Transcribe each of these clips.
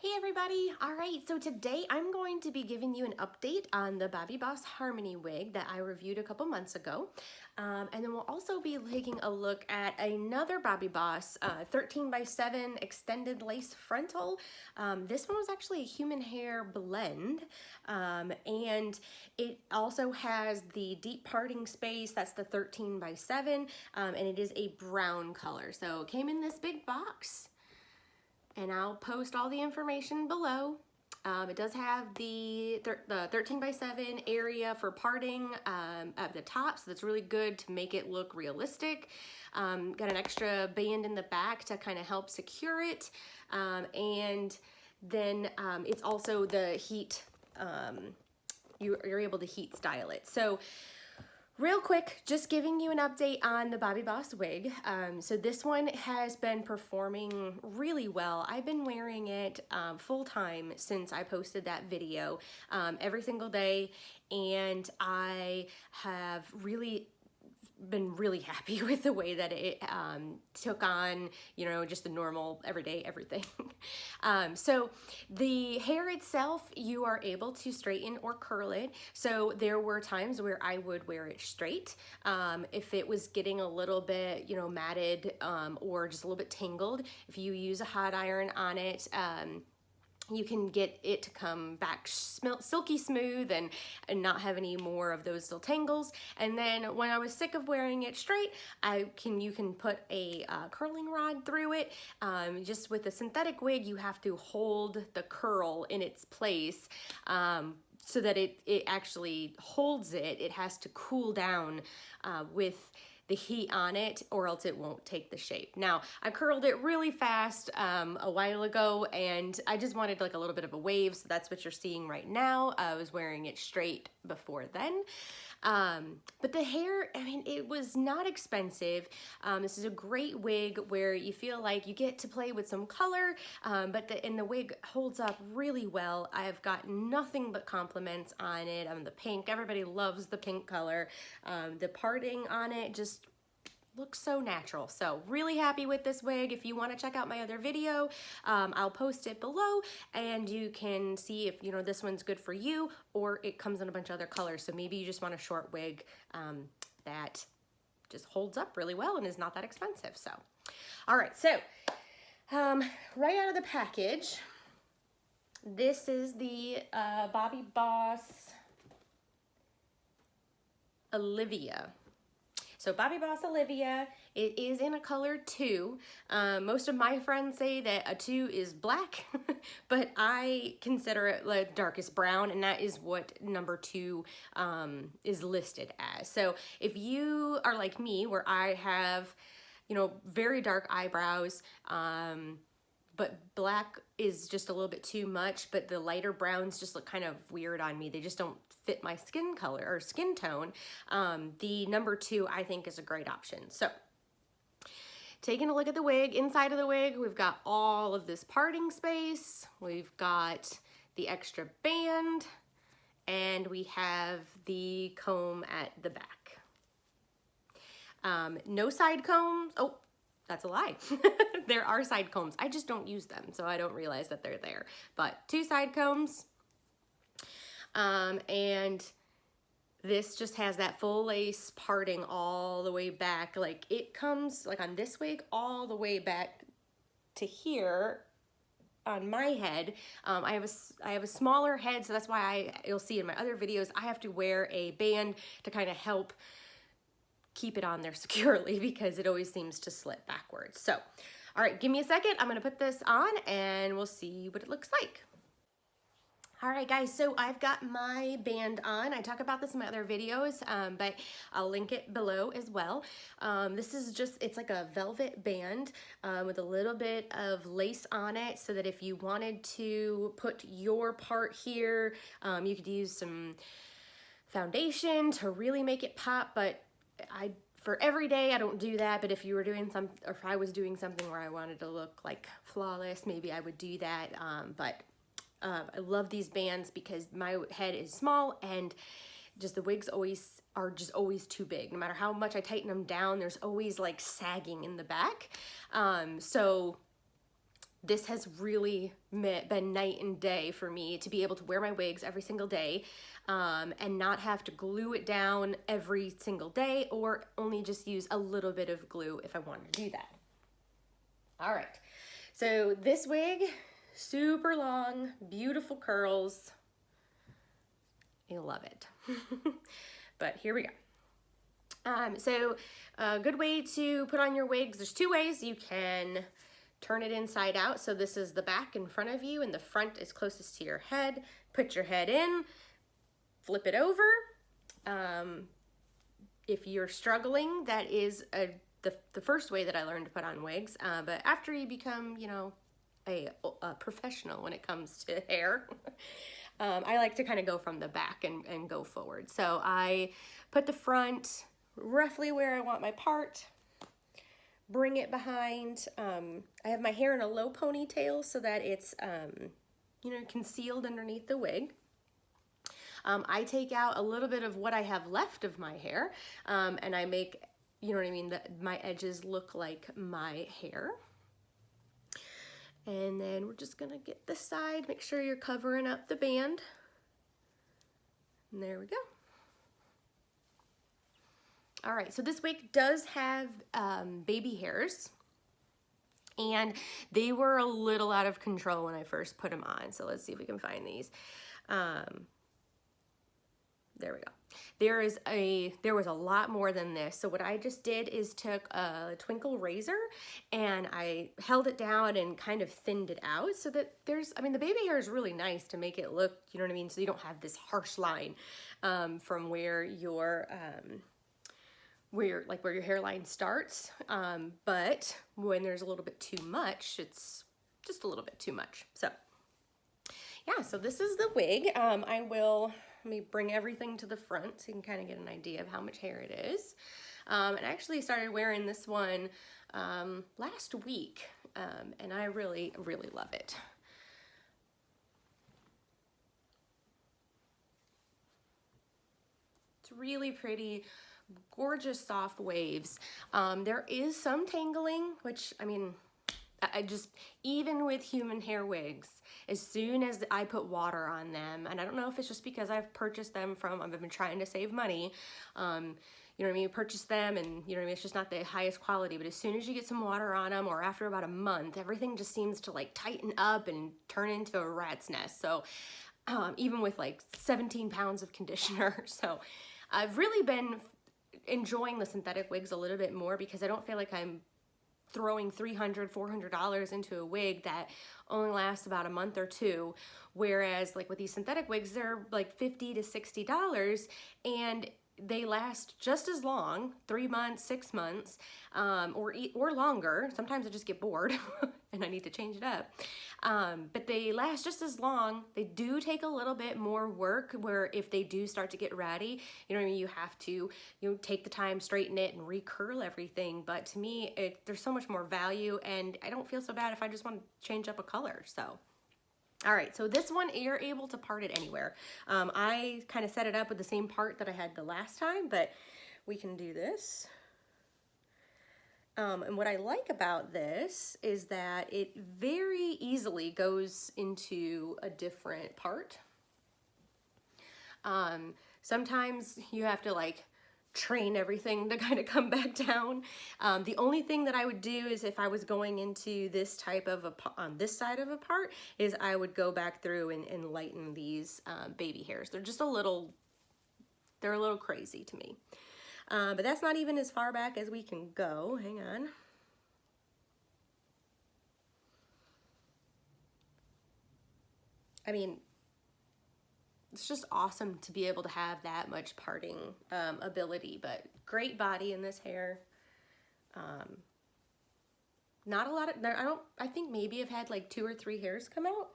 Hey everybody! Alright, so today I'm going to be giving you an update on the Bobbi Boss Harmony wig that I reviewed a couple months ago. And then we'll also be taking a look at another Bobbi Boss 13x7 extended lace frontal. This one was actually a human hair blend, and it also has the deep parting space. That's the 13x7, and it is a brown color. So it came in this big box. And I'll post all the information below. It does have the 13x7 area for parting at the top, so that's really good to make it look realistic. Got an extra band in the back to kind of help secure it. And then it's also the heat, you're able to heat style it. So real quick, just giving you an update on the Bobbi Boss wig. So this one has been performing really well. I've been wearing it full time since I posted that video every single day, and I have been really happy with the way that it took on, you know, just the normal everyday everything. So the hair itself, you are able to straighten or curl it. So there were times where I would wear it straight. If it was getting a little bit, you know, matted or just a little bit tangled, if you use a hot iron on it, you can get it to come back silky smooth and not have any more of those little tangles. And then when I was sick of wearing it straight, you can put a curling rod through it. Just with a synthetic wig, you have to hold the curl in its place so that it actually holds it. It has to cool down with the heat on it, or else it won't take the shape. Now, I curled it really fast a while ago, and I just wanted like a little bit of a wave, so that's what you're seeing right now. I was wearing it straight before then. But the hair, I mean, it was not expensive. This is a great wig where you feel like you get to play with some color, but the wig holds up really well. I've got nothing but compliments on it. The pink, everybody loves the pink color. The parting on it just looks so natural. So really happy with this wig. If you want to check out my other video, I'll post it below, and you can see if, you know, this one's good for you, or it comes in a bunch of other colors. So maybe you just want a short wig that just holds up really well and is not that expensive. So, all right. So right out of the package, this is the Bobbi Boss Alivia. So Bobbi Boss Alivia, it is in a color 2. Most of my friends say that a 2 is black, but I consider it like darkest brown, and that is what number 2 is listed as. So if you are like me, where I have, you know, very dark eyebrows, but black is just a little bit too much, but the lighter browns just look kind of weird on me. They just don't fit my skin color or skin tone. The number 2 I think is a great option. So taking a look at the wig, inside of the wig, we've got all of this parting space. We've got the extra band, and we have the comb at the back. No side combs. Oh, that's a lie. There are side combs. I just don't use them, so I don't realize that they're there. But 2 side combs. And this just has that full lace parting all the way back. Like it comes like on this wig all the way back to here on my head. I have a smaller head, so that's why you'll see in my other videos, I have to wear a band to kind of help keep it on there securely, because it always seems to slip backwards. So, all right, give me a second. I'm gonna put this on and we'll see what it looks like. All right, guys, so I've got my band on. I talk about this in my other videos, but I'll link it below as well. This is just, it's like a velvet band with a little bit of lace on it, so that if you wanted to put your part here, you could use some foundation to really make it pop, but for every day, I don't do that, but if you were doing or if I was doing something where I wanted to look like flawless, maybe I would do that, I love these bands because my head is small, and just the wigs are just always too big. No matter how much I tighten them down, there's always like sagging in the back. So this has really been night and day for me to be able to wear my wigs every single day and not have to glue it down every single day, or only just use a little bit of glue if I wanted to do that. All right, so this wig, super long, beautiful curls. I love it. But here we go. So a good way to put on your wigs, there's two ways. You can turn it inside out. So this is the back in front of you, and the front is closest to your head. Put your head in, flip it over. If you're struggling, that is the first way that I learned to put on wigs. But after you become, you know, a professional when it comes to hair, I like to kind of go from the back and go forward. So I put the front roughly where I want my part, bring it behind. I have my hair in a low ponytail so that it's, you know, concealed underneath the wig. I take out a little bit of what I have left of my hair, and I make, you know what I mean, my edges look like my hair. And then we're just gonna get this side, make sure you're covering up the band. And there we go. All right, so this wig does have baby hairs, and they were a little out of control when I first put them on. So let's see if we can find these. There we go. There was a lot more than this. So what I just did is took a twinkle razor and I held it down and kind of thinned it out so that I mean, the baby hair is really nice to make it look, you know what I mean? So you don't have this harsh line from where your hairline starts. But when there's a little bit too much, it's just a little bit too much. So yeah, so this is the wig. Let me bring everything to the front so you can kind of get an idea of how much hair it is. And I actually started wearing this one last week, and I really, really love it. It's really pretty, gorgeous soft waves. There is some tangling, which, I mean, even with human hair wigs, as soon as I put water on them, and I don't know if it's just because I've purchased them I've been trying to save money, you know what I mean, purchase them, and you know what I mean, it's just not the highest quality, but as soon as you get some water on them, or after about a month, everything just seems to like tighten up and turn into a rat's nest. So even with like 17 pounds of conditioner. So I've really been enjoying the synthetic wigs a little bit more because I don't feel like I'm throwing $300, $400 into a wig that only lasts about a month or two, whereas like with these synthetic wigs, they're like $50 to $60, and they last just as long, 3 months, 6 months, or longer. Sometimes I just get bored and I need to change it up. But they last just as long. They do take a little bit more work, where if they do start to get ratty, you know what I mean, you have to, you know, take the time, straighten it, and recurl everything. But to me, there's so much more value, and I don't feel so bad if I just want to change up a color. So all right, so this one, you're able to part it anywhere. I kind of set it up with the same part that I had the last time, but we can do this. And what I like about this is that it very easily goes into a different part. Sometimes you have to like train everything to kind of come back down. The only thing that I would do is if I was going into this type of on this side of a part, is I would go back through and lighten these baby hairs. They're just a little crazy to me. But that's not even as far back as we can go. Hang on. I mean, it's just awesome to be able to have that much parting ability, but great body in this hair. Not a lot of, I think maybe I've had like 2 or 3 hairs come out.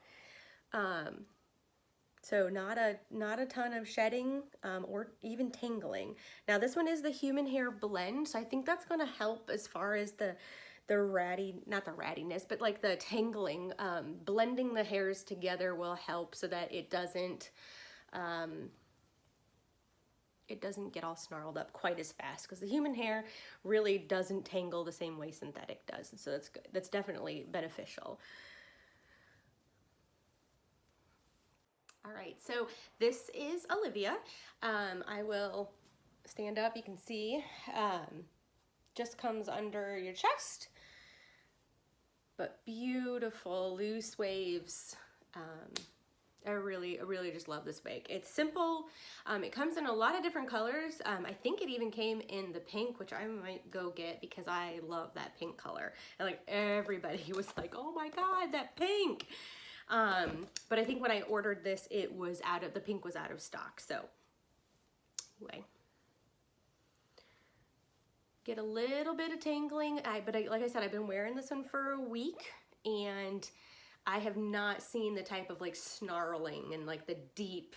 So not a ton of shedding or even tangling. Now this one is the human hair blend, so I think that's gonna help as far as the not the rattiness, but like the tangling. Blending the hairs together will help so that it doesn't get all snarled up quite as fast, because the human hair really doesn't tangle the same way synthetic does, and so that's good. That's definitely beneficial. All right, so this is Alivia. I will stand up, you can see, just comes under your chest, but beautiful loose waves. I really just love this wig. It's simple. It comes in a lot of different colors. I think it even came in the pink, which I might go get because I love that pink color. And like everybody was like, oh my God, that pink. But I think when I ordered this, it was the pink was out of stock. So anyway, get a little bit of tangling. Like I said, I've been wearing this one for a week and I have not seen the type of like snarling and like the deep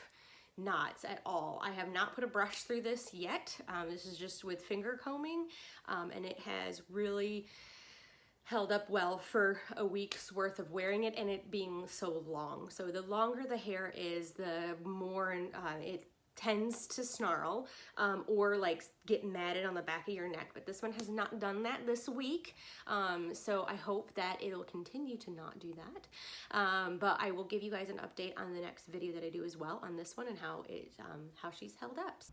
knots at all. I have not put a brush through this yet. This is just with finger combing, and it has really held up well for a week's worth of wearing it and it being so long. So the longer the hair is, the more it tends to snarl or like get matted on the back of your neck. But this one has not done that this week. So I hope that it'll continue to not do that. But I will give you guys an update on the next video that I do as well on this one and how she's held up.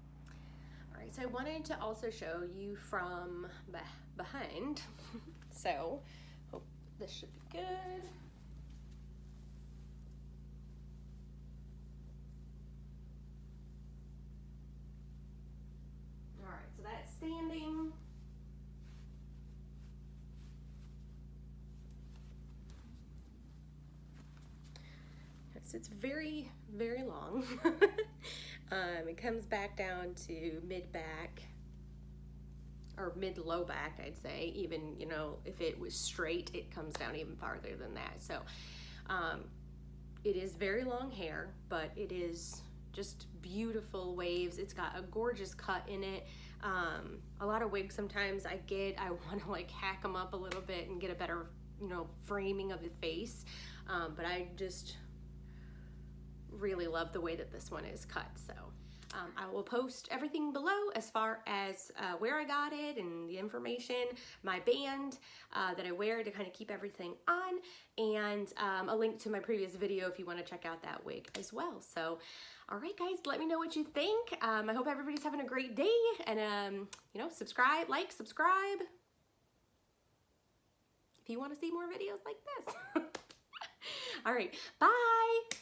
All right, so I wanted to also show you from behind. So, hope this should be good. All right, so that's standing. So it's very long. It comes back down to mid-back. Or mid-low back, I'd say. Even, you know, if it was straight, it comes down even farther than that. So it is very long hair, but it is just beautiful waves. It's got a gorgeous cut in it. A lot of wigs sometimes I want to like hack them up a little bit and get a better, you know, framing of the face. But I just really love the way that this one is cut. So I will post everything below as far as where I got it and the information, my band that I wear to kind of keep everything on, and a link to my previous video if you want to check out that wig as well. So, all right, guys, let me know what you think. I hope everybody's having a great day, and you know, subscribe. If you want to see more videos like this. All right, bye.